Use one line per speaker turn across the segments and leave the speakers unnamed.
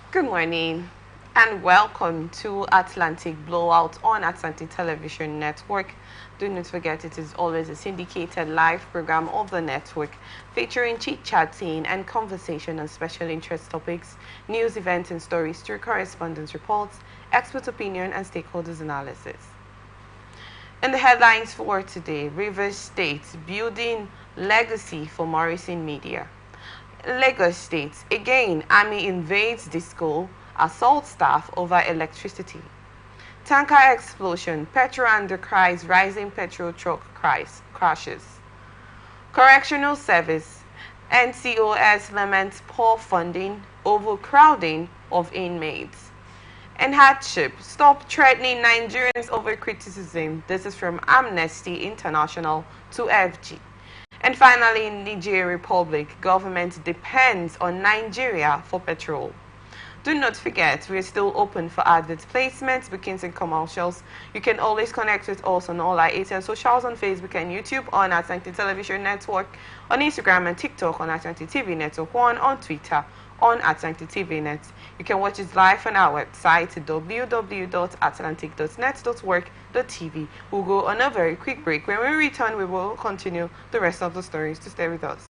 Good morning and welcome to Atlantic Blowout on Atlantic Television Network. Do not forget it is always a syndicated live program of the network featuring chit-chatting and conversation on special interest topics, news, events and stories through correspondence reports, expert opinion and stakeholders analysis. In the headlines for today, Rivers State building legacy for Morrison Media. Lagos State, again, army invades the school, assault staff over electricity. Tanker explosion, petrol under cries, rising petrol truck crashes. Correctional service, NCOS laments poor funding, overcrowding of inmates. And hardship, stop threatening Nigerians over criticism. This is from Amnesty International to FG. And finally, in Niger Republic, government depends on Nigeria for petrol. Do not forget, we are still open for advert placements, bookings, and commercials. You can always connect with us on all our ATN socials on Facebook and YouTube on Atlantic Television Network, on Instagram and TikTok on Atlantic TV Network 1, on Twitter on Atlantic TV Net. You can watch it live on our website www.atlantic.net.work.tv. We'll go on a very quick break. When we return, we will continue the rest of the stories. To stay with us.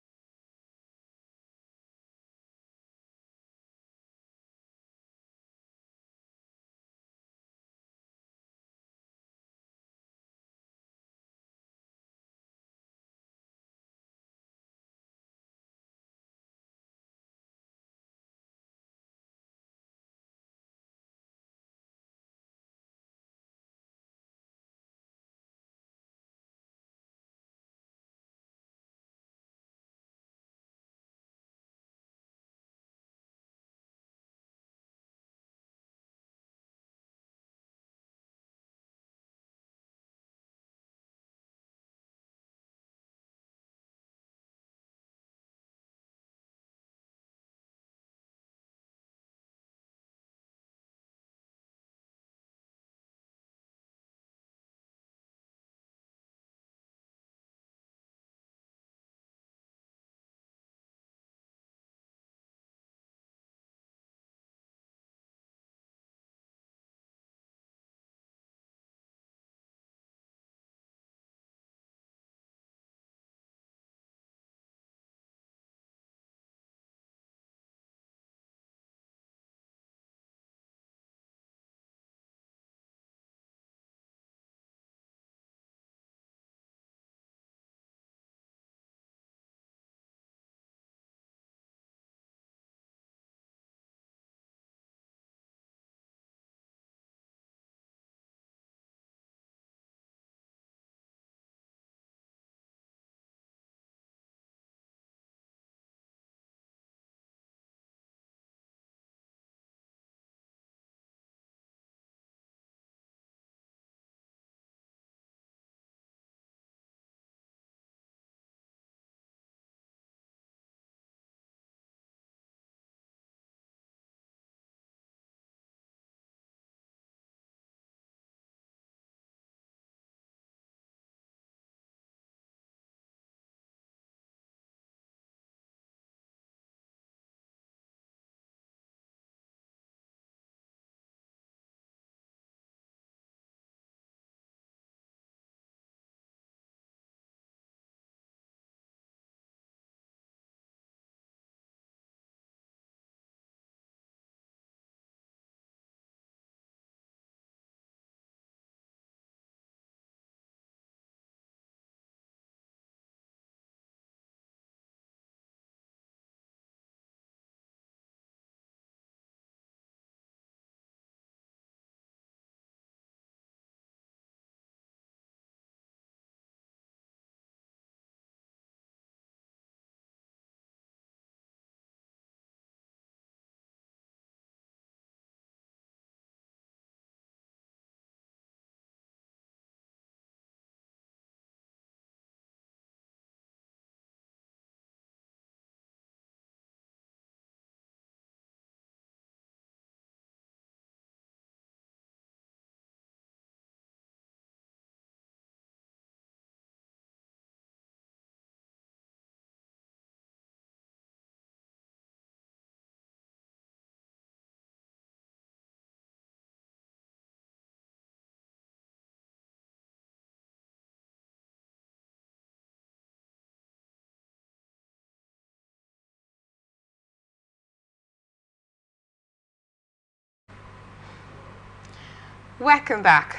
Welcome back.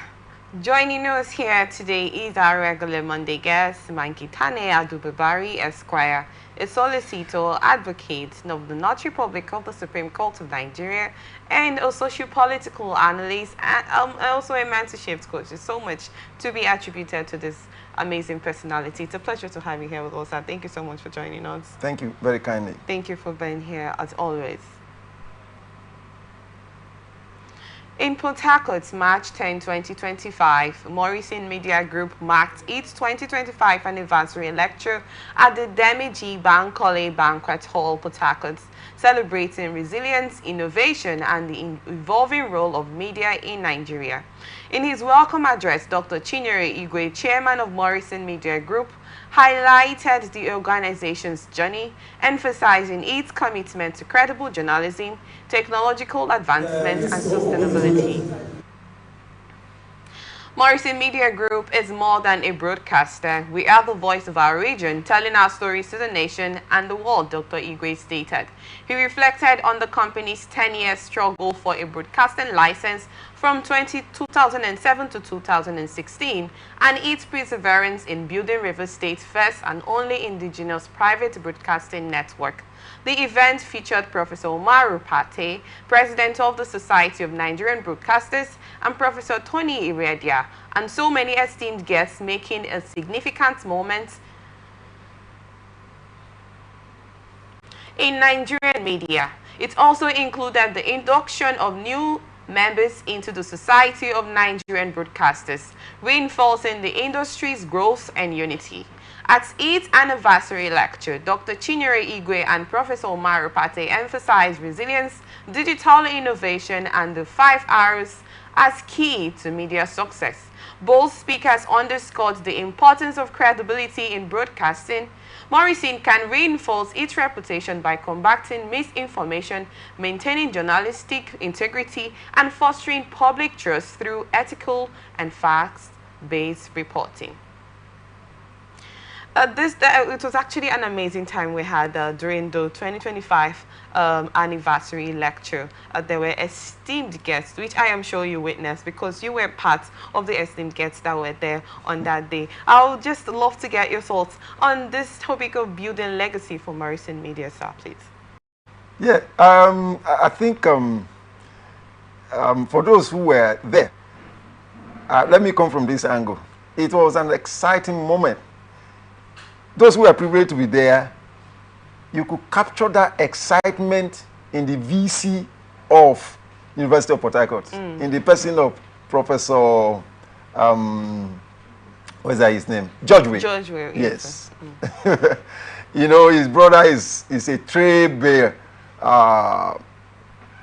Joining us here today is our regular Monday guest, Mankitane Adubabari Esquire, a solicitor, advocate of the Notary Public of the Supreme Court of Nigeria, and a socio-political analyst, and also a mentorship coach. There's so much to be attributed to this amazing personality. It's a pleasure to have you here with us, and thank you so much for joining us.
Thank you very kindly.
Thank you for being here, as always. In Port Harcourt, March 10, 2025, Morrison Media Group marked its 2025 anniversary lecture at the Demiji Bankole Banquet Hall, Port Harcourt, celebrating resilience, innovation, and the evolving role of media in Nigeria. In his welcome address, Dr. Chinyere Igwe, chairman of Morrison Media Group, highlighted the organization's journey, emphasizing its commitment to credible journalism, technological advancement, and sustainability. Morrison Media Group is more than a broadcaster. We are the voice of our region, telling our stories to the nation and the world, Dr. Igwe stated. He reflected on the company's 10-year struggle for a broadcasting license from 2007 to 2016 and its perseverance in building River State's first and only indigenous private broadcasting network. The event featured Professor Umaru Pate, President of the Society of Nigerian Broadcasters, and Professor Tony Iredia, and so many esteemed guests, making a significant moment in Nigerian media. It also included the induction of new members into the Society of Nigerian Broadcasters, reinforcing the industry's growth and unity. At its anniversary lecture, Dr. Chinyere Igwe and Professor Umaru Pate emphasized resilience, digital innovation, and the 5 R's as key to media success. Both speakers underscored the importance of credibility in broadcasting. Morrison can reinforce its reputation by combating misinformation, maintaining journalistic integrity, and fostering public trust through ethical and facts-based reporting. It was actually an amazing time we had during the 2025 anniversary lecture. There were esteemed guests, which I am sure you witnessed because you were part of the esteemed guests that were there on that day. I would just love to get your thoughts on this topic of building legacy for Morrison Media, sir, please.
Yeah, I think for those who were there, let me come from this angle. It was an exciting moment. Those who are privileged to be there, you could capture that excitement in the VC of University of Port Harcourt, in the person of Professor, what is that his name? George Way.
George Way,
yes. You know, his brother is a trade bearer,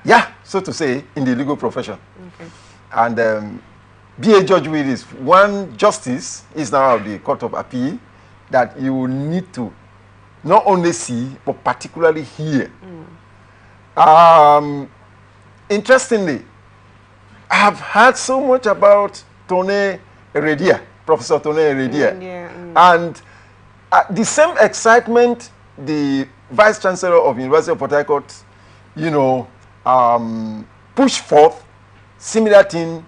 yeah, so to say, in the legal profession.
Okay.
And B.A. George Way is one justice, is now of the Court of Appeal, that you will need to not only see, but particularly hear. Interestingly, I have heard so much about Tony Heredia, Professor Tony Heredia. And the same excitement the Vice Chancellor of University of Port Harcourt, you know, pushed forth, similar thing,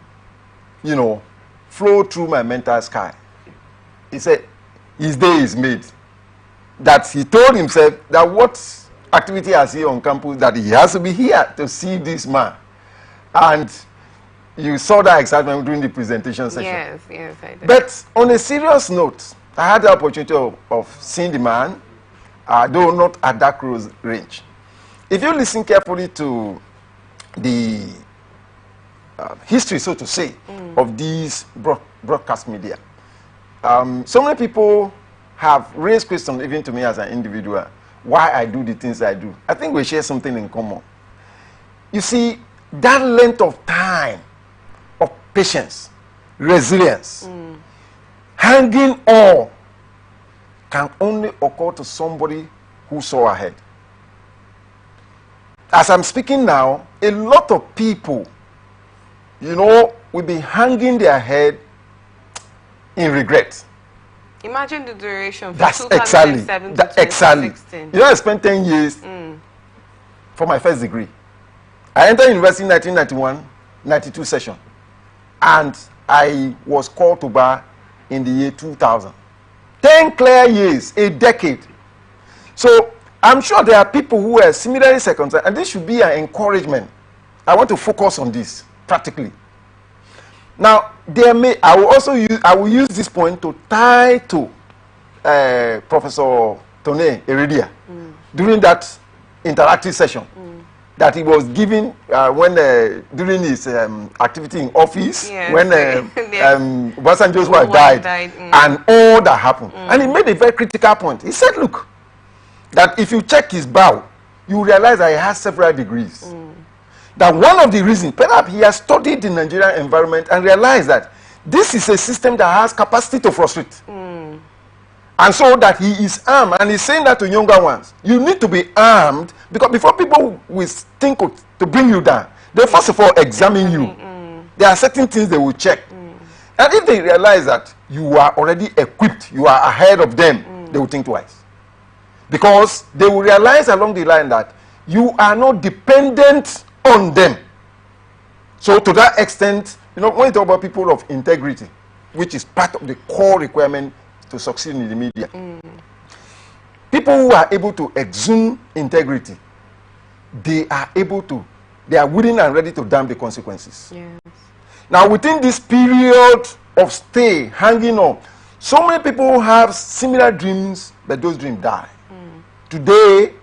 you know, flow through my mental sky. He said, his day is made. That he told himself that what activity has he on campus, that he has to be here to see this man. And you saw that excitement during the presentation session.
Yes, yes, I did.
But on a serious note, I had the opportunity of seeing the man, though not at that close range. If you listen carefully to the history, so to say, of these broadcast media, so many people have raised questions, even to me as an individual, why I do the things I do. I think we share something in common. You see, that length of time of patience, resilience, hanging on can only occur to somebody who saw ahead. As I'm speaking now, a lot of people, you know, will be hanging their head in regret.
Imagine the duration from
That's
2007 to 2016.
You know, I spent 10 years for my first degree. I entered university in 1991, 92 session. and I was called to bar in the year 2000. 10 clear years, a decade. So I'm sure there are people who are similarly circumcised, and this should be an encouragement. I want to focus on this practically. Now, I will use this point to tie to Professor Tone Heredia during that interactive session that he was giving during his activity in office, yes, when Obasanjo's wife died, and all that happened. And he made a very critical point. He said, look, that if you check his bio, you realize that he has several degrees. That one of the reasons, perhaps he has studied the Nigerian environment and realized that this is a system that has capacity to frustrate. And so that he is armed, and he's saying that to younger ones. You need to be armed, because before people will think to bring you down, they first of all examine you. There are certain things they will check. And if they realize that you are already equipped, you are ahead of them, they will think twice. Because they will realize along the line that you are not dependent on them. So to that extent, when you talk about people of integrity, which is part of the core requirement to succeed in the media, people who are able to exude integrity, they are willing and ready to damn the consequences. Yes. Now, within this period of stay, hanging on, so many people have similar dreams, but those dreams die. Today,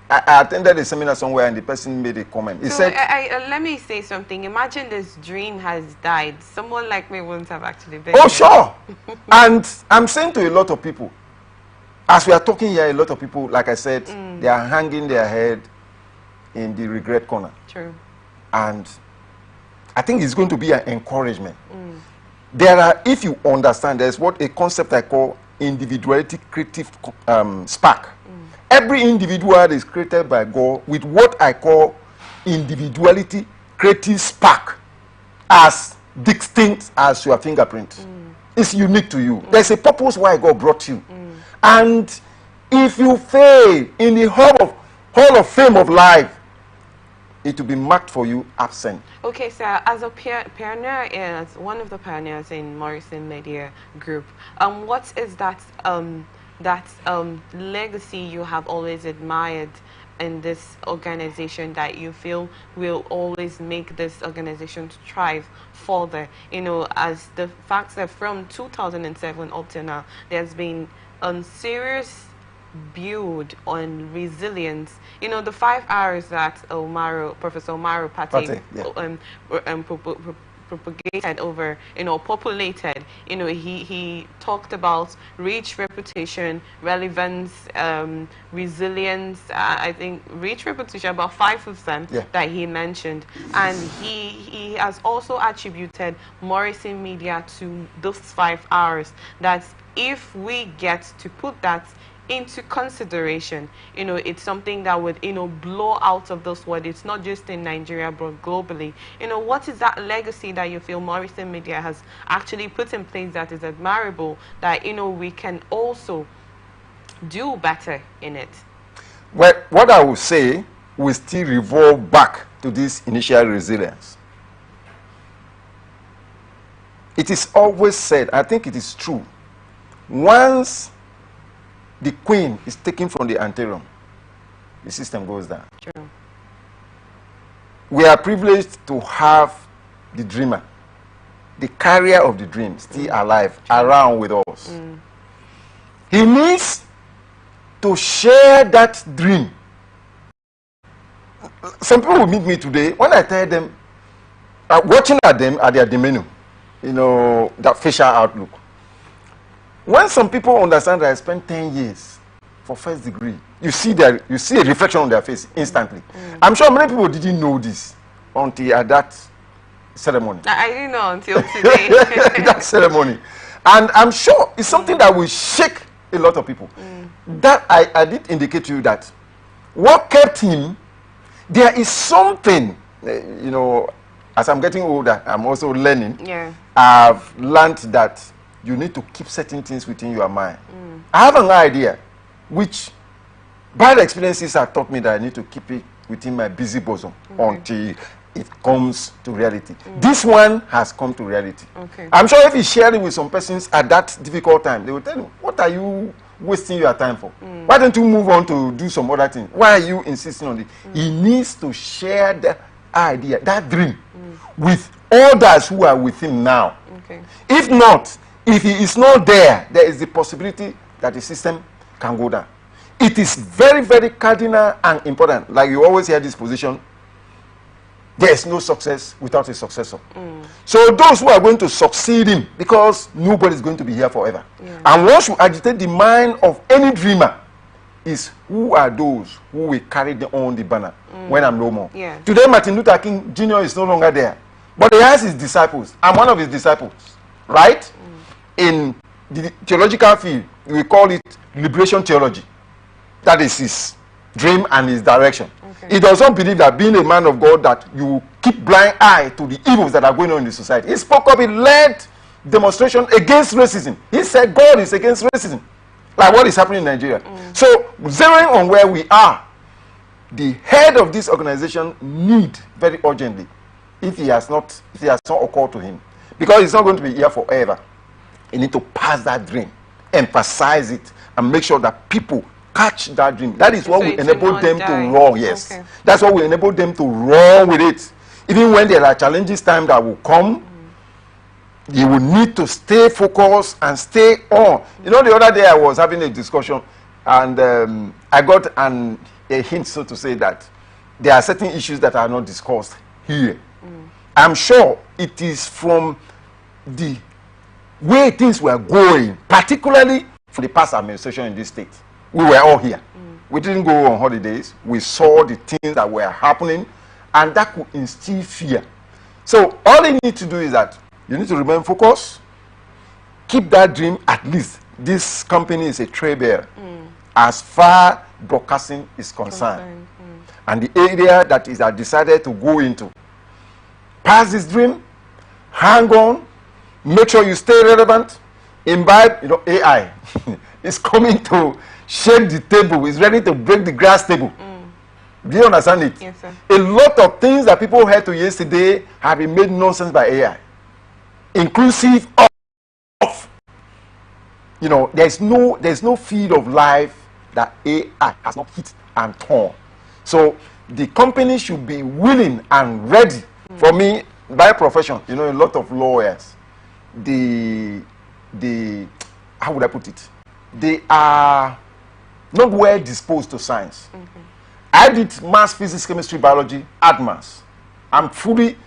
I attended a seminar somewhere and the person made a comment. He said,
let me say something. Imagine this dream has died. Someone like me wouldn't have actually been.
Oh, sure. And I'm saying to a lot of people, as we are talking here, a lot of people, like I said, they are hanging their head in the regret corner.
True.
And I think it's going to be an encouragement. If you understand, there's what a concept I call individuality creative spark. Every individual is created by God with what I call individuality creative spark, as distinct as your fingerprint. It's unique to you. There's a purpose why God brought you. And if you fail in the hall of fame of life, it will be marked for you absent.
Okay, sir, as a pioneer, as one of the pioneers in Morrison Media Group, what is that legacy you have always admired in this organization that you feel will always make this organization thrive further? As the fact that from 2007 up to now, there's been a serious build on resilience. The 5 hours that Professor Umaru Pate propagated over, populated, he talked about reach, reputation, relevance, resilience. I think reach, reputation, about 5 of them that he mentioned. And he has also attributed Morrison Media to those 5 hours. That if we get to put that into consideration, it's something that would, blow out of this world. It's not just in Nigeria, but globally. What is that legacy that you feel Morrison Media has actually put in place that is admirable, that, we can also do better in it?
Well, what I will say will still revolve back to this initial resilience. It is always said, I think it is true, once the queen is taken from the anteroom, the system goes down.
True.
We are privileged to have the dreamer, the carrier of the dream, still alive, around with us. He needs to share that dream. Some people will meet me today, when I tell them, watching at them at their demeanor, that facial outlook. When some people understand that I spent 10 years for first degree, you see a reflection on their face instantly. I'm sure many people didn't know this until at that ceremony.
I didn't know until today.
That ceremony. And I'm sure it's something that will shake a lot of people. That I did indicate to you that what kept him, there is something, as I'm getting older, I'm also learning.
Yeah.
I've learned that you need to keep certain things within your mind. I have an idea, which bad experiences have taught me that I need to keep it within my busy bosom until it comes to reality. This one has come to reality.
Okay.
I'm sure if he shared it with some persons at that difficult time, they will tell him, what are you wasting your time for? Why don't you move on to do some other thing? Why are you insisting on it? He needs to share the idea, that dream, with others who are with him now.
Okay.
If not, if he is not there, there is the possibility that the system can go down. It is very, very cardinal and important. Like you always hear this position, there is no success without a successor. So those who are going to succeed him, because nobody is going to be here forever.
Yeah.
And once you agitate the mind of any dreamer, is who are those who will carry on the banner when I'm no more.
Yeah.
Today, Martin Luther King Jr. is no longer there, but he has his disciples. I'm one of his disciples, right? In the theological field, we call it liberation theology. That is his dream and his direction.
Okay.
He does not believe that being a man of God, that you keep blind eye to the evils that are going on in the society. He spoke up, he led demonstration against racism. He said God is against racism, like what is happening in Nigeria. So, zeroing on where we are, the head of this organization need very urgently, if he has not occurred to him, because he's not going to be here forever, you need to pass that dream, emphasize it, and make sure that people catch that dream. That is what will enable them to run. Yes,
okay. That's
what will enable them to run with it. Even when there are challenges, time that will come, you will need to stay focused and stay on. You know, the other day I was having a discussion, and I got a hint, so to say, that there are certain issues that are not discussed here. I'm sure it is from the way things were going, particularly for the past administration in this state. We were all here. We didn't go on holidays. We saw the things that were happening, and that could instill fear. So all you need to do is that you need to remain focused, keep that dream. At least this company is a trailblazer as far broadcasting is concerned. And the area that is decided to go into, pass this dream, hang on, make sure you stay relevant, imbibe. You know, AI is coming to shake the table, is ready to break the grass table. Do you understand it?
Yes, sir.
A lot of things that people heard to yesterday have been made nonsense by AI, inclusive of, you know, there's no field of life that AI has not hit and torn. So the company should be willing and ready. For me, by profession, you know, a lot of lawyers, how would I put it? They are not well disposed to science. I did maths, physics, chemistry, biology, advanced. I'm fully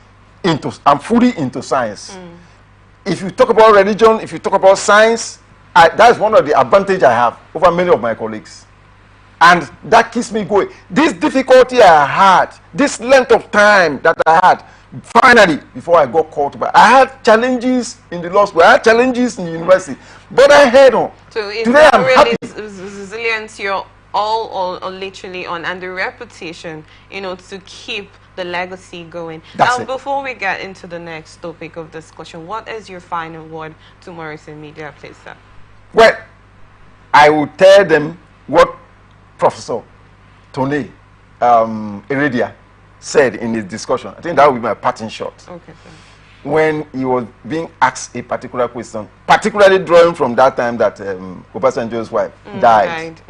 into science. If you talk about religion, if you talk about science, that's one of the advantages I have over many of my colleagues. And that keeps me going. This difficulty I had, this length of time that I had, finally, before I got caught by, I had challenges in the law school, I had challenges in the university, but I head on.
So it's
today I'm
really
happy.
Resilience you're all literally on, and the reputation, you know, to keep the legacy going.
That's
Now,
it.
before we get into the next topic of discussion, what is your final word to Morrison Media, please, sir?
Well, I will tell them what Professor Tony Heredia said in his discussion. I think that will be my parting shot.
Okay, sir.
When he was being asked a particular question, particularly drawing from that time that Obasanjo's wife died,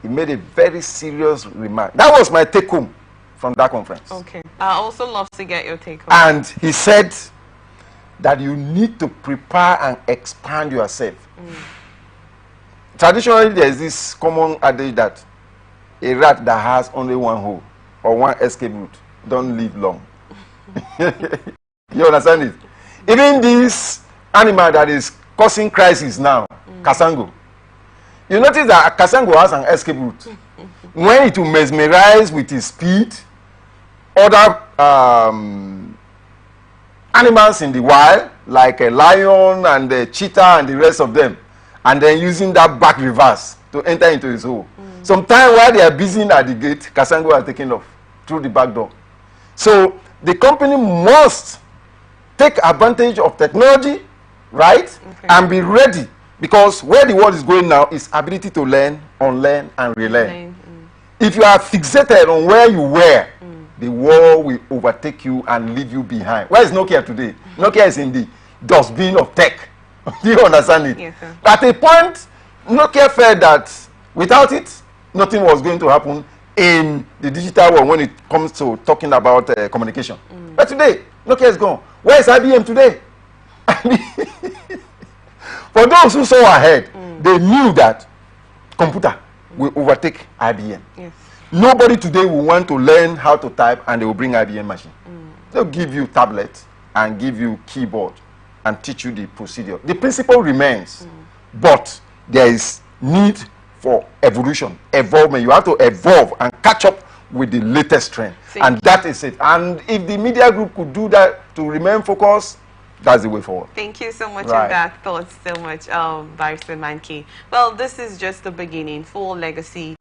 he made a very serious remark. That was my take home from that conference.
Okay. I also love to get your take home.
And he said that you need to prepare and expand yourself. Traditionally, there is this common adage that a rat that has only one hole or one escape route don't live long. You understand it? Even this animal that is causing crisis now, Kasango. You notice that Kasango has an escape route. When it will mesmerize with his speed, other animals in the wild, like a lion and a cheetah and the rest of them, and then using that back reverse to enter into his hole. Sometimes while they are busy at the gate, Kasango has taken off through the back door. So the company must take advantage of technology, right? And be ready, because where the world is going now is ability to learn, unlearn, and relearn. If you are fixated on where you were, the world will overtake you and leave you behind. Where is Nokia today? Nokia is in the dustbin of tech. Do you understand it?
Yes, sir.
At a point, Nokia felt that without it, nothing was going to happen in the digital world when it comes to talking about communication. But today, Nokia is gone. Where is IBM today? For those who saw ahead, they knew that computer will overtake IBM.
Yes.
Nobody today will want to learn how to type and they will bring IBM machine. They'll give you tablet and give you keyboard and teach you the procedure. The principle remains, but there is need for evolution, evolvement. You have to evolve and catch up with the latest trend. And that is it. And if the media group could do that to remain focused, that's the way forward.
Thank you so much for that thought so much, Barrister Mankey. Well, this is just the beginning for legacy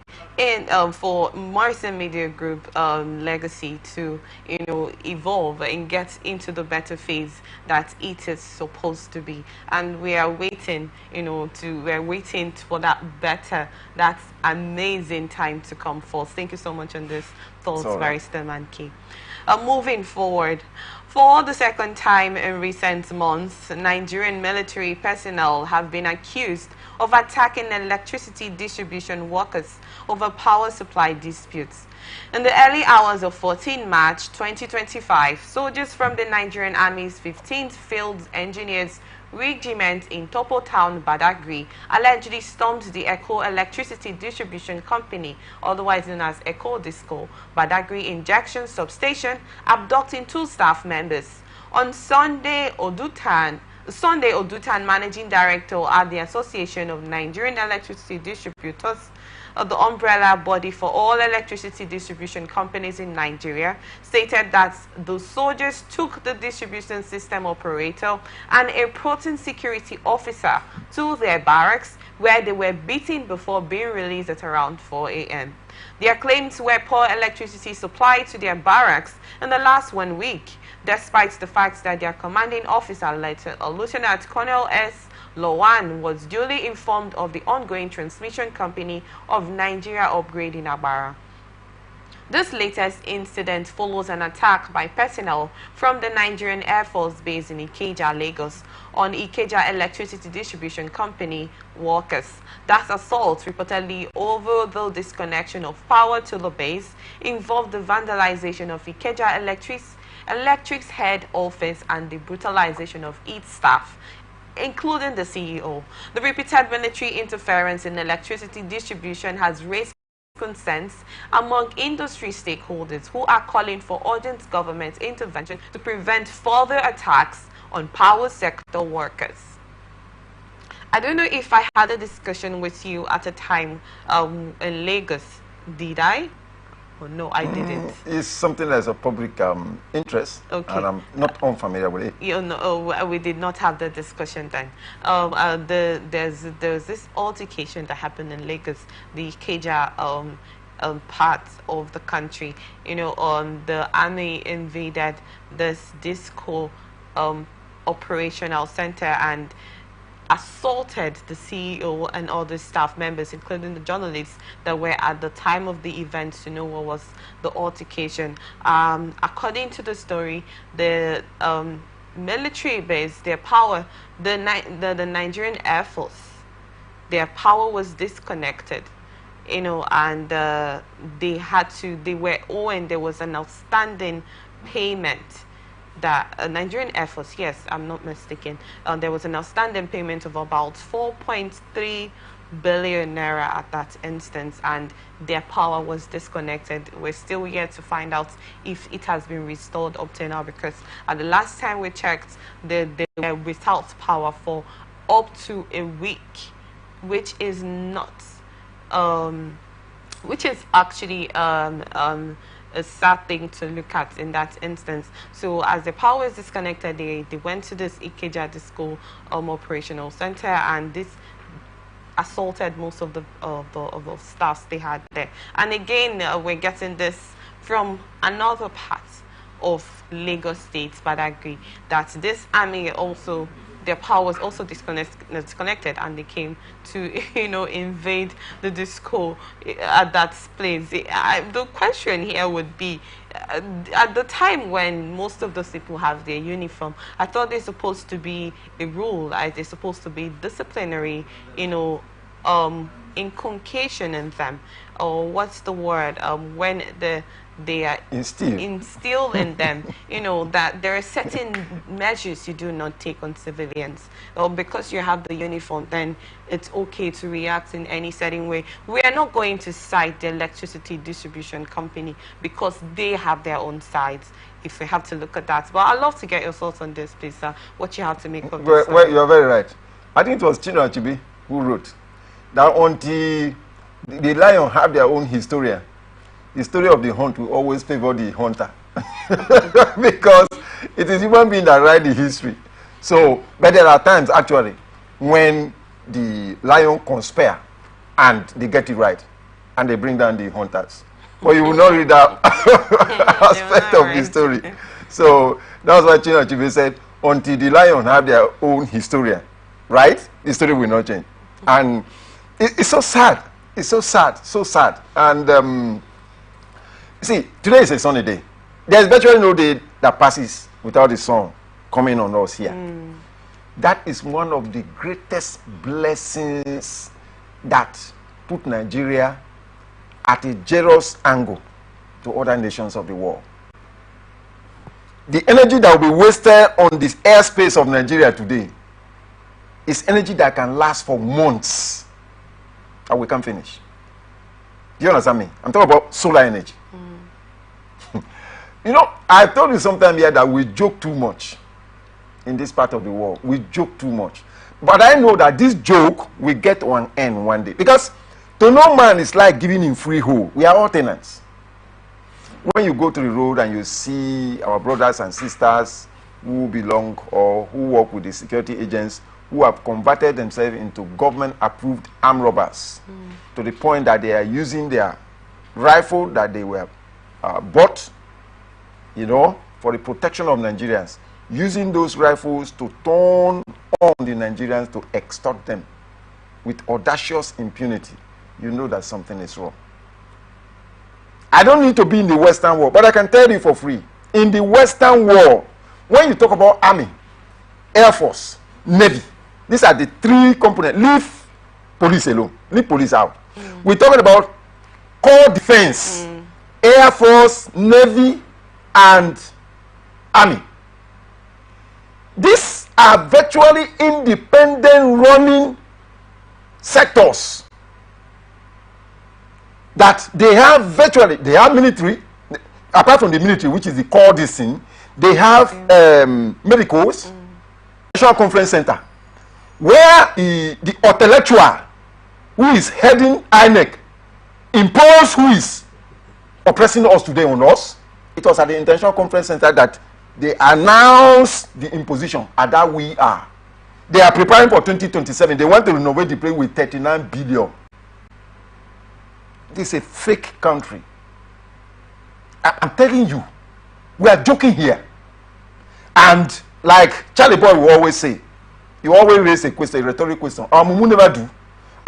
for Morrison Media Group legacy to, evolve and get into the better phase that it is supposed to be. And we are waiting, we're waiting for that better, that amazing time to come forth. Thank you so much on this thoughts, Barrister Mankey. Moving forward, for the second time in recent months, Nigerian military personnel have been accused of attacking electricity distribution workers over power supply disputes. In the early hours of 14 March 2025, soldiers from the Nigerian Army's 15th Field Engineers Regiment in Topo Town, Badagry, allegedly stormed the Eco Electricity Distribution Company, otherwise known as Eco Disco, Badagry Injection Substation, abducting 2 staff members. On Sunday, Odutan, Managing Director at the Association of Nigerian Electricity Distributors, the umbrella body for all electricity distribution companies in Nigeria, stated that the soldiers took the distribution system operator and a protein security officer to their barracks, where they were beaten before being released at around 4 a.m. Their claims were poor electricity supply to their barracks in the last 1 week, despite the fact that their commanding officer, Lieutenant Colonel S. Lowan, was duly informed of the ongoing transmission company of Nigeria upgrade in Abara. This latest incident follows an attack by personnel from the Nigerian Air Force base in Ikeja, Lagos, on Ikeja Electricity Distribution Company workers. That assault, reportedly over the disconnection of power to the base, involved the vandalization of Ikeja Electric's head office and the brutalization of its staff, including the CEO. The repeated military interference in electricity distribution has raised concerns among industry stakeholders who are calling for urgent government intervention to prevent further attacks on power sector workers. I don't know if I had a discussion with you at a time in Lagos. Did I? Oh, no, I didn't.
It's something that's of public interest, and I'm not unfamiliar with it.
We did not have the discussion then. There's this altercation that happened in Lagos, the Ikeja part of the country. The army invaded this disco operational center and assaulted the CEO and all the staff members, including the journalists that were at the time of the event, to know what was the altercation. According to the story, the military base, their power, the Nigerian Air Force, their power was disconnected, and they were owing, there was an outstanding payment that Nigerian Air Force, yes, I'm not mistaken, there was an outstanding payment of about 4.3 billion naira at that instance, and their power was disconnected. We're still yet to find out if it has been restored up to now, because at the last time we checked, they were without power for up to a week, which is not, which is actually a sad thing to look at in that instance. So as the power is disconnected, they went to this Ikeja Disco operational center, and this assaulted most of the staffs they had there. And again, we're getting this from another part of Lagos State, Badagry, that this army also their power was also disconnected, and they came to, invade the disco at that place. The question here would be, at the time when most of those people have their uniform, I thought they're supposed to be a rule, they're supposed to be disciplinary, inculcation in them, or what's the word, when they are instilled in them, that there are certain measures you do not take on civilians. Or because you have the uniform, then it's okay to react in any certain way. We are not going to cite the electricity distribution company because they have their own sides, if we have to look at that. But I'd love to get your thoughts on this, please, sir. What you have to make of this.
Well, you're very right. I think it was Chinua Achebe who wrote that until the lion have their own historian, the story of the hunt will always favor the hunter. Because it is human being that write the history. So, but there are times actually when the lion conspire and they get it right and they bring down the hunters. But you will not read that aspect of the story. So that's why Chinua Achebe said, until the lion have their own historian, right? The story will not change. And it's so sad. It's so sad, so sad. And see, today is a sunny day. There's virtually no day that passes without the sun coming on us here. That is one of the greatest blessings that put Nigeria at a jealous angle to other nations of the world. The energy that will be wasted on this airspace of Nigeria today is energy that can last for months and we can't finish. Do you understand me? I'm talking about solar energy. I told you sometime here that we joke too much in this part of the world. We joke too much. But I know that this joke will get to an end one day. Because to no man is like giving him free hole. We are all tenants. When you go to the road and you see our brothers and sisters who belong or who work with the security agents who have converted themselves into government-approved armed robbers to the point that they are using their rifle that they were bought, for the protection of Nigerians, using those rifles to turn on the Nigerians to extort them with audacious impunity, you know that something is wrong. I don't need to be in the Western world, but I can tell you for free. In the Western world, when you talk about Army, Air Force, Navy, these are the three components. Leave police alone. Leave police out. We're talking about core defense, Air Force, Navy, and Army. These are virtually independent running sectors that they have military, apart from the military, which is the core this thing, they have medicals, National Conference Center, where the intellectual who is heading INEC imposed who is oppressing us today on us. It was at the International Conference Center that they announced the imposition, and that we are. They are preparing for 2027. They want to renovate the place with 39 billion. This is a fake country. I'm telling you, we are joking here. And like Charlie Boy will always say, you always raise a question, a rhetorical question. Mumu never do.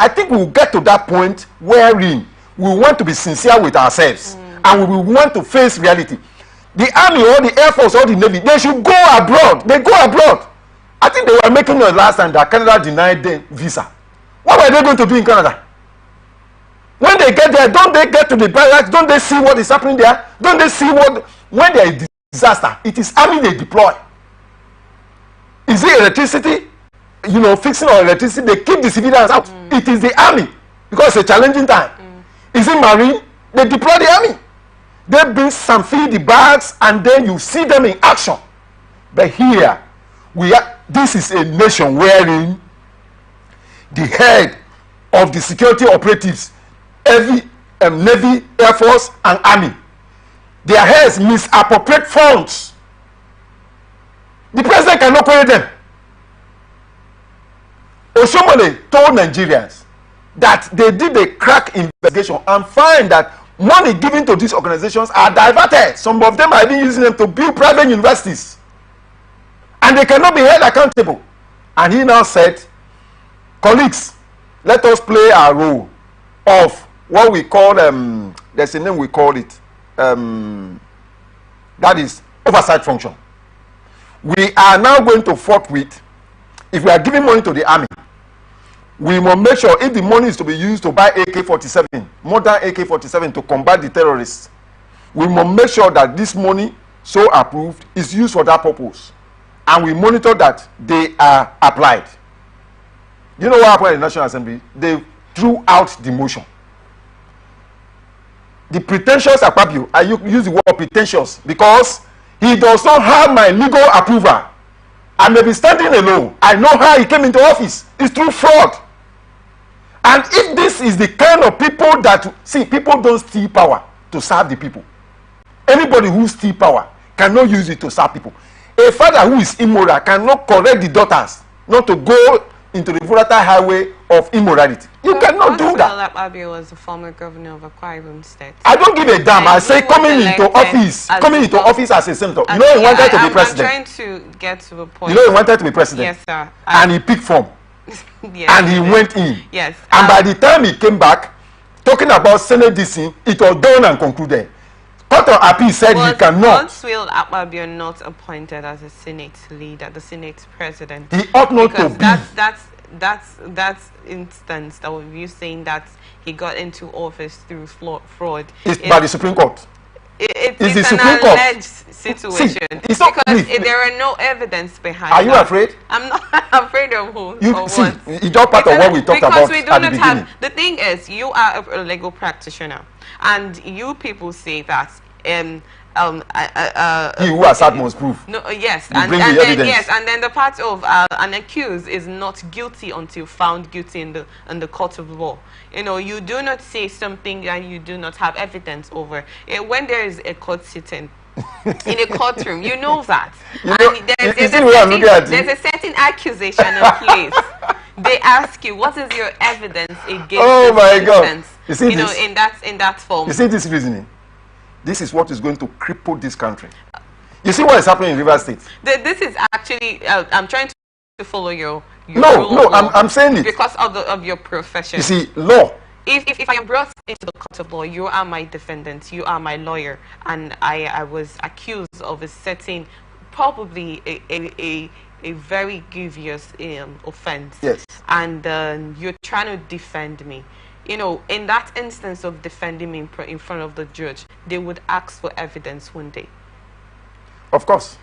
I think we will get to that point wherein we want to be sincere with ourselves and we will want to face reality. The Army or the Air Force or the Navy, they should go abroad. They go abroad. I think they were making noise last time that Canada denied them visa. What were they going to do in Canada? When they get there, don't they get to the barracks? Don't they see what is happening there? Don't they see what, when there is disaster, it is Army they deploy. Is it electricity? Fixing our electricity, they keep the civilians out. It is the Army because it's a challenging time. Is it Marine? They deploy the Army. They bring some, fill the bags, and then you see them in action. But here, this is a nation wherein the head of the security operatives, every Navy, Air Force, and Army, their heads misappropriate funds. The president cannot pay them. Oshomole told Nigerians that they did a crack investigation and find that money given to these organizations are diverted. Some of them are even using them to build private universities. And they cannot be held accountable. And he now said, colleagues, let us play our role of what we call, there's a name we call it, that is oversight function. We are now going to forthwith, if we are giving money to the army, we must make sure if the money is to be used to buy AK-47, modern AK-47 to combat the terrorists, we must make sure that this money so approved is used for that purpose. And we monitor that they are applied. You know what happened in the National Assembly? They threw out the motion. The pretentious Akpabio, I use the word pretentious because he does not have my legal approval. I may be standing alone. I know how he came into office. It's through fraud. And if this is the kind of people that, see, people don't steal power to serve the people. Anybody who steals power cannot use it to serve people. A father who is immoral cannot correct the daughters not to go into the volatile highway of immorality. You cannot do that.
Abia was a former governor of Akwa Ibom State.
I don't give a damn. I say coming into office as a senator. You know he wanted to be president.
I'm trying to get to the point.
You know he wanted to be president.
Yes, sir.
And he picked form.
Yes,
and he went in.
Yes.
And by the time he came back, talking about Senate DC, it was done and concluded. Court of Appeal said he cannot.
Was Will Akpabio not appointed as a Senate leader, the Senate president?
He ought not to be.
That's instance that was you saying that he got into office through fraud.
It's by the Supreme Court.
It's
the
an
Supreme
alleged
Court
situation.
See, it's not,
because there are no evidence behind.
Are you afraid?
I'm not afraid of who.
You see, it's just part of what we talked about at the beginning.
The thing is, you are a legal practitioner, and you people say that
he who has had most proof.
No, yes,
and
then the part of an accused is not guilty until found guilty in the court of law. You know, you do not say something that you do not have evidence over. When there is a court sitting in a courtroom, you know that. There's a certain accusation in place. They ask you, what is your evidence against?
Oh my God! You see
this? In that form.
You see this reasoning. This is what is going to cripple this country. You see what is happening in Rivers State?
This is actually, I'm trying to follow your
No, I'm saying it.
Because of your profession.
You see, law.
If I am brought into the court of law, you are my defendant, you are my lawyer, and I was accused of a certain, probably a very grievous offense.
Yes.
And you're trying to defend me. You know, in that instance of defending me in front of the judge, they would ask for evidence one day.
Of course.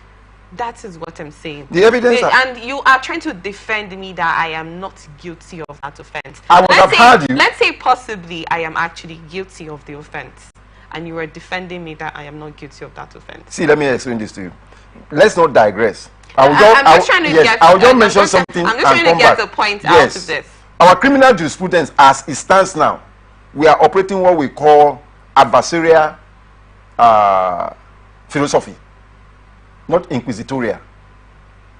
That is what I'm saying.
The evidence.
And you are trying to defend me that I am not guilty of that offense.
I would have heard you.
Let's say possibly I am actually guilty of the offense, and you are defending me that I am not guilty of that offense.
See, let me explain this to you. Let's not digress.
I'm just trying to get the point out of this.
Our criminal jurisprudence, as it stands now, we are operating what we call adversarial philosophy, not inquisitorial,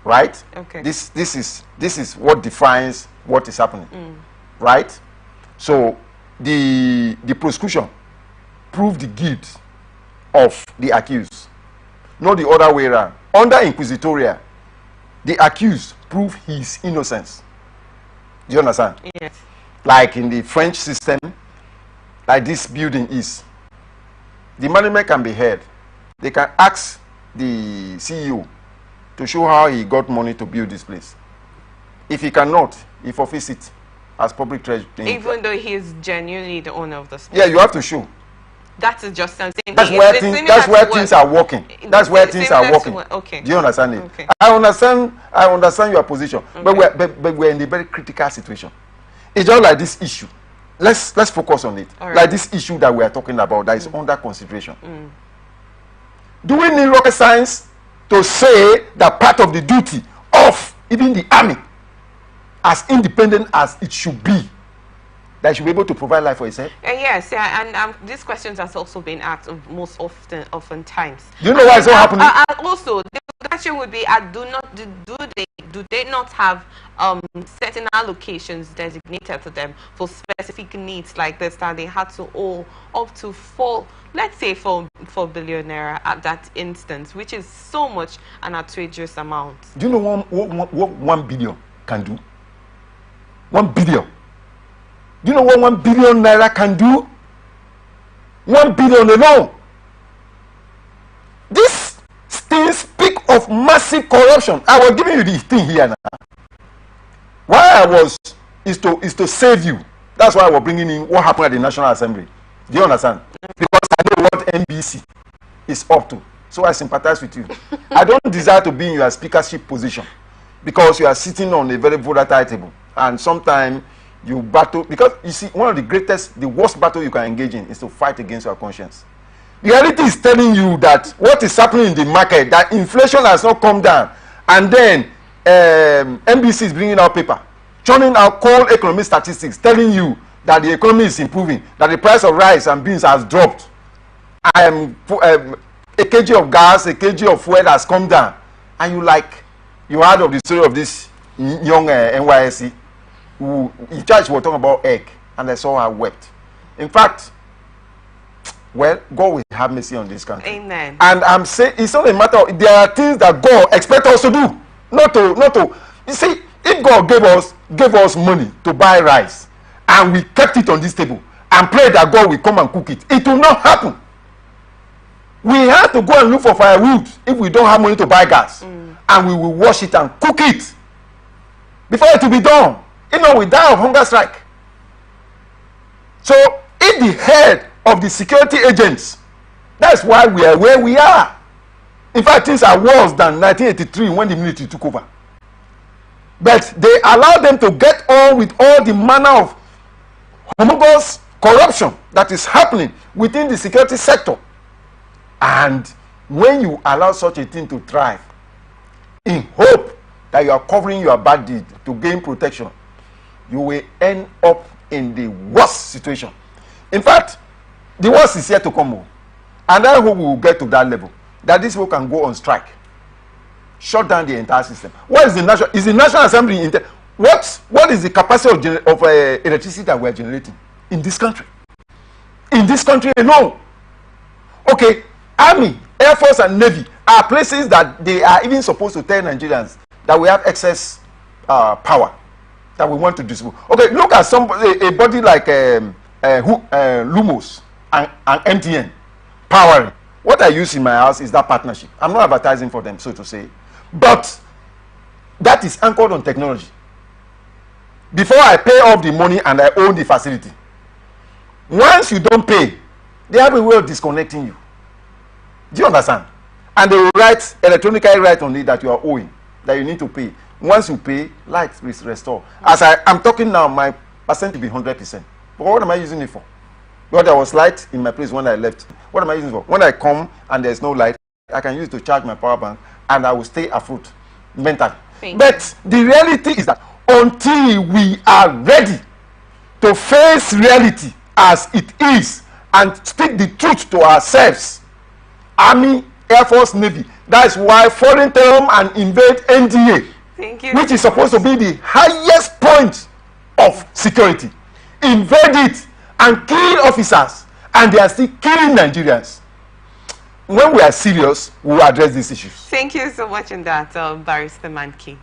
right?
Okay.
This is what defines what is happening, right? So the prosecution proved the guilt of the accused, not the other way around. Under inquisitorial, the accused proved his innocence. Do you understand?
Yes.
Like in the French system, like this building is, the management can be heard. They can ask the CEO to show how he got money to build this place. If he cannot, he forfeits it as public treasure.
Even though he is genuinely the owner of the space.
Yeah, you have to show.
That is just something.
That's where things are working. That's where things are working.
Okay.
Do you understand it?
Okay.
I understand your position, okay. but we're in a very critical situation. It's just like this issue. Let's focus on it.
Right.
Like this issue that we are talking about that is under consideration. Do we need rocket science to say that part of the duty of even the army, as independent as it should be, that should be able to provide life for itself?
Yes, and these questions have also been asked oftentimes.
Do you know why it's not happening?
Also, the question would be: do they not have certain allocations designated to them for specific needs like this that they had to owe up to $4 billion naira at that instance, which is so much an outrageous amount?
Do you know what 1 billion can do? 1 billion. Do you know what 1 billion naira can do? 1 billion alone. This thing speak of massive corruption. I was giving you the thing here now. Why I was is to save you. That's why I was bringing in what happened at the National Assembly. Do you understand? Because I know what NBC is up to. So I sympathize with you. I don't desire to be in your speakership position because you are sitting on a very volatile table. And sometimes you battle, because you see, one of the worst battle you can engage in is to fight against your conscience. The reality is telling you that what is happening in the market, that inflation has not come down, and then NBC is bringing out paper, churning out cold economic statistics, telling you that the economy is improving, that the price of rice and beans has dropped. A kg of gas, a kg of fuel has come down, and you heard of the story of this young NYSC who in church were talking about egg, and I saw her wept. In fact, well, God will have mercy on this country.
Amen.
And I'm saying it's not a matter of, there are things that God expects us to do, not to. You see, if God gave us money to buy rice, and we kept it on this table and pray that God will come and cook it, it will not happen. We have to go and look for firewood if we don't have money to buy gas, and we will wash it and cook it before it will be done. We die of hunger strike. So if the head of the security agents, that's why we are where we are. In fact, things are worse than 1983 when the military took over. But they allow them to get on with all the manner of homogeneous corruption that is happening within the security sector. And when you allow such a thing to thrive in hope that you are covering your bad deed to gain protection, you will end up in the worst situation. In fact, the worst is yet to come. And I hope we will get to that level, that this people can go on strike, shut down the entire system. What is the National Assembly? What is the capacity of electricity that we are generating in this country? In this country alone. Okay, Army, Air Force, and Navy are places that they are even supposed to tell Nigerians that we have excess power that we want to distribute. Okay, look at a body like Lumos and MTN powering. What I use in my house is that partnership. I'm not advertising for them, so to say, but that is anchored on technology. Before I pay off the money and I own the facility, once you don't pay, they have a way of disconnecting you. Do you understand? And they will electronically write on it that you are owing, that you need to pay. Once you pay, light is restored. As I'm talking now, my percentage will be 100%. But what am I using it for? Because there was light in my place when I left. What am I using it for? When I come and there's no light, I can use it to charge my power bank, and I will stay afloat mentally. But the reality is that until we are ready to face reality as it is and speak the truth to ourselves, Army, Air Force, Navy, that's why foreign term and invade NDA, which is supposed to be the highest point of security, invade it and kill officers, and they are still killing Nigerians. When we are serious, we will address these issues.
Thank you so much in that, Barrister Manki.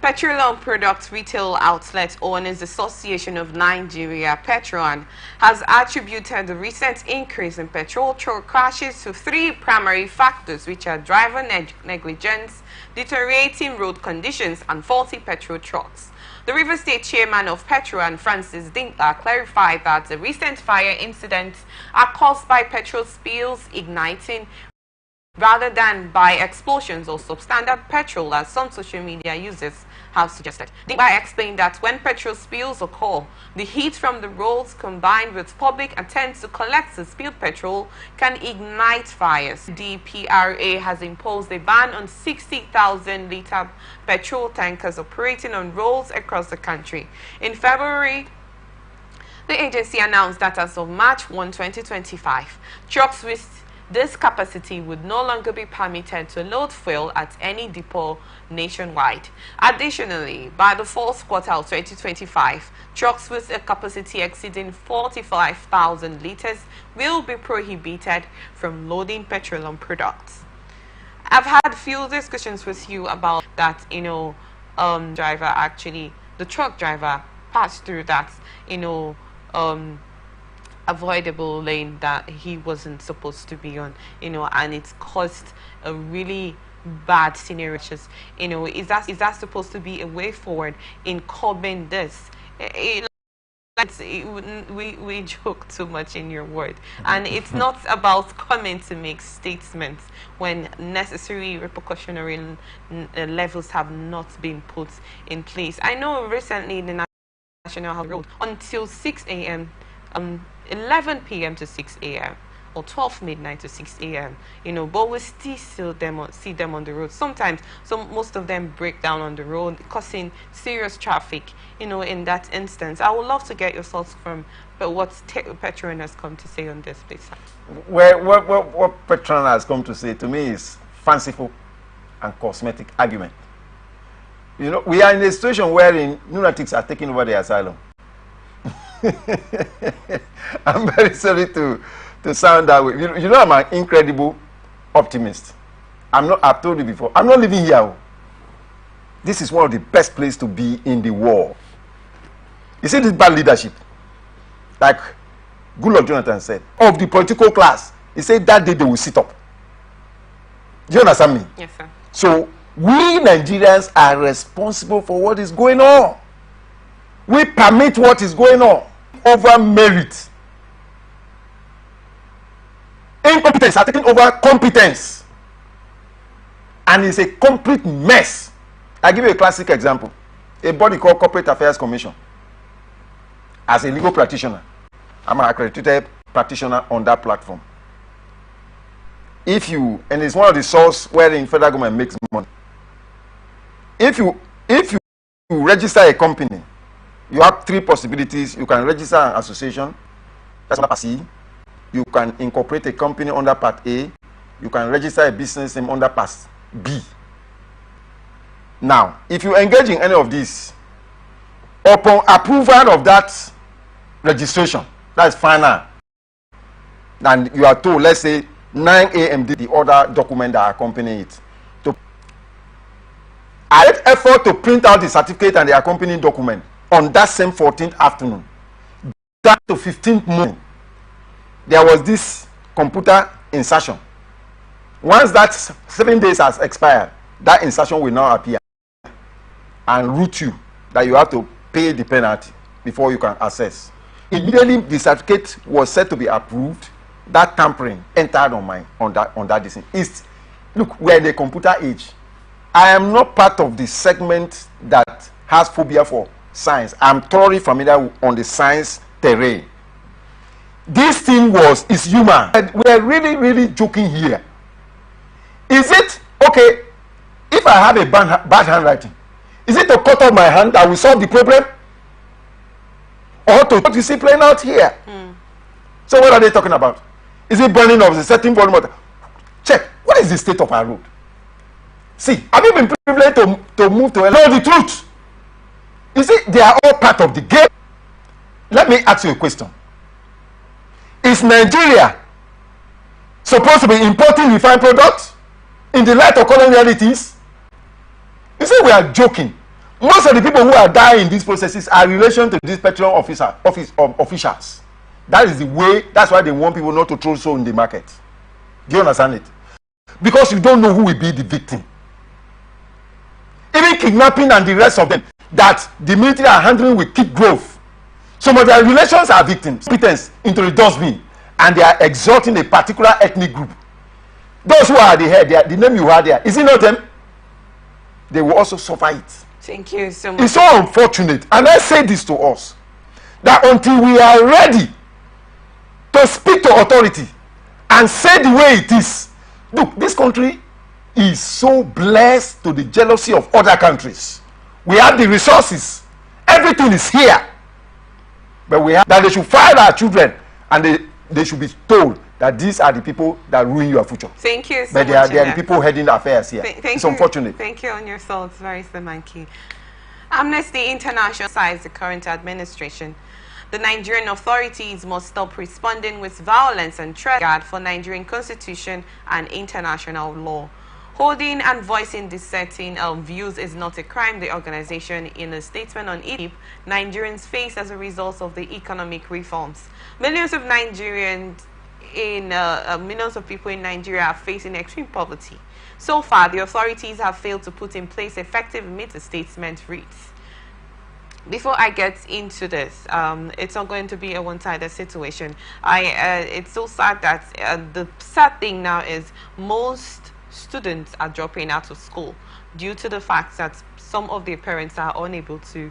Petroleum Products Retail Outlet Owners Association of Nigeria, Petron, has attributed the recent increase in petrol truck crashes to 3 primary factors, which are driver negligence, deteriorating road conditions, and faulty petrol trucks. The River State Chairman of Petron, Francis Dinkler, clarified that the recent fire incidents are caused by petrol spills igniting rather than by explosions or substandard petrol, as some social media users have suggested. Dinkler explained that when petrol spills occur, the heat from the roads combined with public attempts to collect the spilled petrol can ignite fires. The PRA has imposed a ban on 60,000-litre petrol tankers operating on roads across the country. In February, the agency announced that as of March 1, 2025, trucks with this capacity would no longer be permitted to load fuel at any depot nationwide. Additionally, by the fourth quarter of 2025, trucks with a capacity exceeding 45,000 liters will be prohibited from loading petroleum products. I've had a few discussions with you about that, driver actually, the truck driver passed through that, avoidable lane that he wasn't supposed to be on, and it's caused a really bad scenario. Just, is that supposed to be a way forward in curbing this? We joke too much in your word, and it's not about coming to make statements when necessary repercussionary levels have not been put in place. I know recently the National Highway Road until 6 a.m. 11 p.m. to 6 a.m. or 12 midnight to 6 a.m. But we still see them on the road. Sometimes, most of them break down on the road, causing serious traffic. In that instance, I would love to get your thoughts from what Petron has come to say on this, please.
Well, what Petron has come to say to me is fanciful and cosmetic argument. We are in a situation wherein lunatics are taking over the asylum. I'm very sorry to sound that way. I'm an incredible optimist. I've told you before, I'm not living here. This is one of the best places to be in the world. You see this bad leadership, like Goodluck Jonathan said, of the political class. He said that day they will sit up. Do you understand me?
Yes, sir.
So we Nigerians are responsible for what is going on. We permit what is going on over merit. Incompetence are taking over competence, and it's a complete mess. I give you a classic example: a body called Corporate Affairs Commission. As a legal practitioner, I'm an accredited practitioner on that platform. And it's one of the sources where the federal government makes money. If you register a company, you have three possibilities. You can register an association, that's under Part C. You can incorporate a company under Part A. You can register a business name under Part B. Now, if you engage in any of these, upon approval of that registration, that's final, and you are told, let's say 9 a.m. the other document that accompany it. I had effort to print out the certificate and the accompanying document on that same 14th afternoon. That to 15th morning, there was this computer insertion. Once that 7 days has expired, that insertion will now appear and route you that you have to pay the penalty before you can access. Immediately the certificate was said to be approved, that tampering entered on that decision. Look, we're in the computer age. I am not part of the segment that has phobia for science. I'm thoroughly familiar on the science terrain. This thing is human. We're really, really joking here. Is it okay if I have a bad handwriting? Is it to cut off my hand that will solve the problem? Or to what you see playing out here? So what are they talking about? Is it burning of a certain volume of water? Check. What is the state of our road? See, have you been privileged to move to know the truth? You see, they are all part of the game. Let me ask you a question. Is Nigeria supposed to be importing refined products in the light of current realities? You see, we are joking. Most of the people who are dying in these processes are in relation to these petroleum officials. That is the way. That's why they want people not to throw so in the market. Do you understand it? Because you don't know who will be the victim. Even kidnapping and the rest of them that the military are handling with keep growth. Some of their relations are victims. Competence into the dustbin, and they are exalting a particular ethnic group. Those who are at the head, the name you had there, is it not them? They will also suffer it.
Thank you so much.
It's so unfortunate, and I say this to us, that until we are ready to speak to authority and say the way it is, look, this country is so blessed to the jealousy of other countries. We have the resources, everything is here, but we have that they should fire our children, and they should be told that these are the people that ruin your future.
Thank you so
but
much.
They are the people heading the affairs here. It's unfortunate.
Thank you on your thoughts, very Manki. Amnesty International cites the current administration. The Nigerian authorities must stop responding with violence and threat for Nigerian constitution and international law. Holding and voicing dissenting views is not a crime, the organization in a statement on it Nigerians face as a result of the economic reforms. Millions of millions of people in Nigeria are facing extreme poverty. So far, the authorities have failed to put in place effective means, the statement reads. Before I get into this, it's not going to be a one-sided situation. It's so sad that the sad thing now is most students are dropping out of school due to the fact that some of their parents are unable to,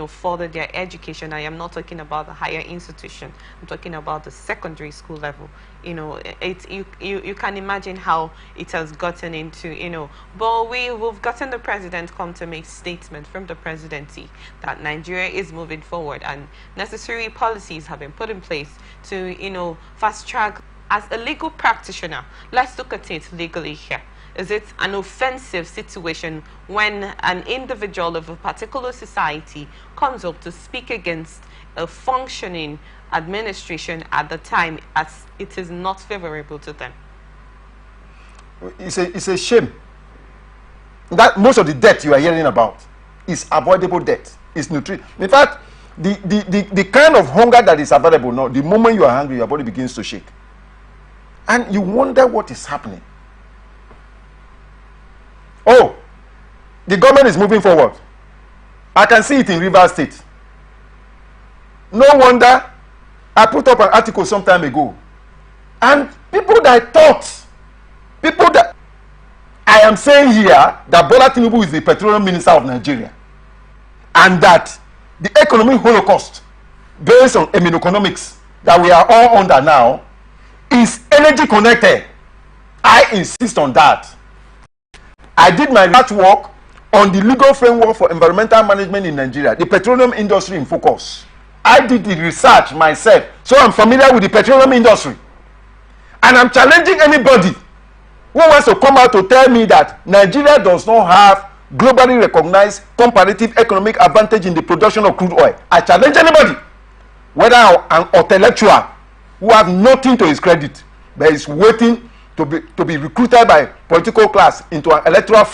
further their education. I am not talking about the higher institution. I'm talking about the secondary school level. You can imagine how it has gotten into, but we've gotten the president come to make statement from the presidency that Nigeria is moving forward and necessary policies have been put in place to, fast track. As a legal practitioner, let's look at it legally here. Is it an offensive situation when an individual of a particular society comes up to speak against a functioning administration at the time as it is not favorable to them?
It's a shame that most of the debt you are hearing about is avoidable debt. It's nutrition. In fact, the kind of hunger that is available now, the moment you are hungry, your body begins to shake. And you wonder what is happening. Oh, the government is moving forward. I can see it in Rivers State. No wonder I put up an article some time ago. And people that I am saying here that Bola Tinubu is the petroleum minister of Nigeria. And that the economic holocaust based on immunoeconomics that we are all under now is energy connected. I insist on that. I did my research work on the legal framework for environmental management in Nigeria, the petroleum industry in focus. I did the research myself, so I'm familiar with the petroleum industry. And I'm challenging anybody who wants to come out to tell me that Nigeria does not have globally recognized comparative economic advantage in the production of crude oil. I challenge anybody, whether an intellectual who have nothing to his credit, but is waiting to be recruited by political class into an electoral